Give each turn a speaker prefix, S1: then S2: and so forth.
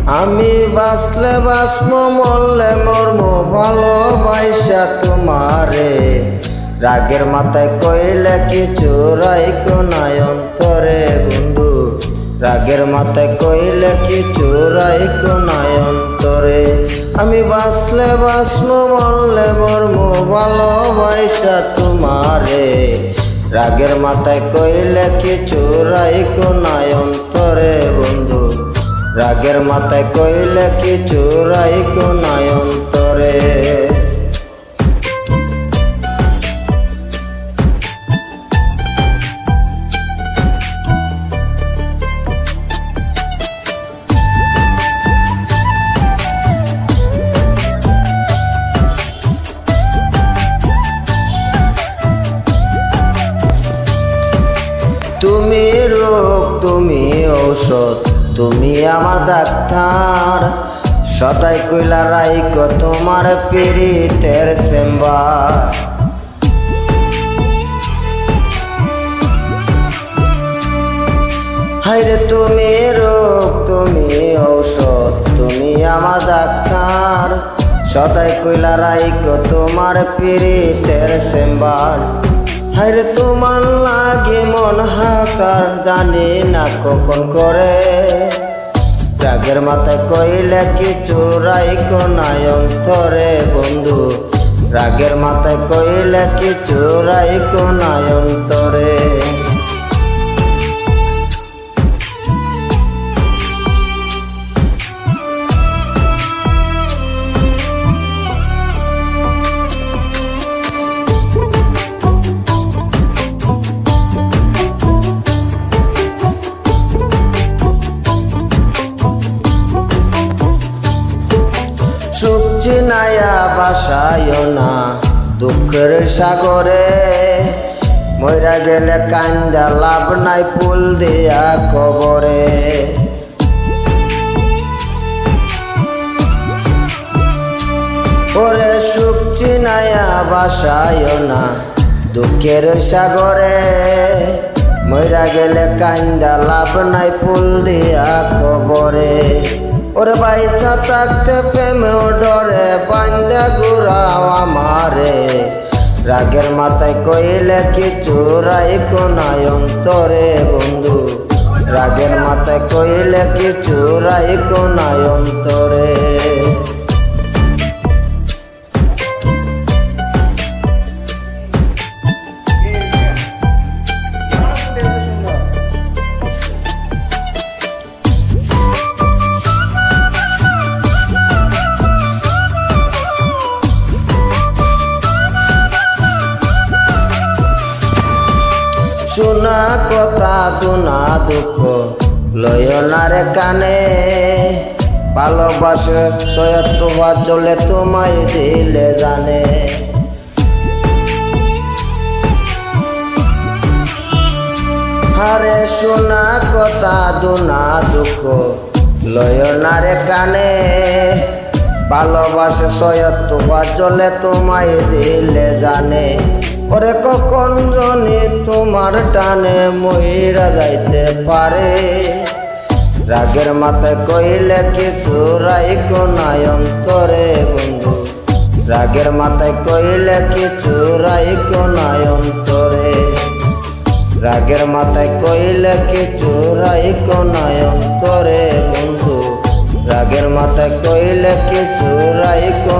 S1: আমি বাঁচলে বাঁচব মরলে মরব ভালোবাসা তোমারে। রাগের মাথায় কইলে কিছু রাইকো নাই অন্তরে বন্ধু। রাগের মাথায় কইলে কিছু রাইকো নাই অন্তরে। আমি বাঁচলে বাঁচব মরলে মরব ভালোবাসা তোমারে। রাগের মাথায় কইলে কিছু রাইকো নাই অন্তরে বন্ধু। রাগের মাথায় কইলে কিছু রাইকো নাই অন্তরে। তুমি রোগ তুমি ঔষধ তুমি আমার ডাক্তার। সদাই কইলা রাইকো তোমার পীড়িতের চেম্বার। হাইরে তুমি রোগ তুমি ঔষধ তুমি আমার ডাক্তার। সদাই কইলা রাইকো তোমার পীড়িতের চেম্বার। হাইরে তোমার লাগে মন হাকার জানি না কখন করে। রাগের মাথায় কইলে কিছু রাইকো নাই অন্তরে বন্ধু। রাগের মাথায় কইলে কিছু রাইকো নাই অন্তরে। সুখ চিনায়া বাসায়ও না দুঃখের সাগরে। মইরা গেলে কান্দা লাভ নাই ফুল দিয়া কবরে। ওরে সুখ চিনায়া বাসায়ও না দুঃখের সাগরে। মইরা গেলে কান্দা লাভ নাই ফুল দিয়া কবরে। ওরে বাইচা থাকতে প্রেমেও ডরে বান্দা ঘুরাও আমারে। রাগের মাথায় কইলে কিছু রাইকো নাই অন্তরে বন্ধু। রাগের মাথায় কইলে কিছু রাইকো নাই অন্তরে। শোনা কথা দুনা দুঃখ লয় না রে কানে। ভালোবাসে সৈয়দবা চলে তোমায় দিলে জানে। হারে শোনা কথা দুনা দুঃখ লয় না রে কানে। ভালোবাসে সৈয়দবা চলে তোমায় দিলে জানে। ওরে কখন জনি তোমার টানে মইরা যাইতে পারে। রাগের মাথায় কইলে কিছু রাইকো নাই অন্তরে বন্ধু। রাগের মাথায় কইলে কিছু রাইকো নাই অন্তরে। রাগের মাথায় কইলে কিছু রাইকো নাই অন্তরে বন্ধু। রাগের মাথায় কইলে কিছু রাইকো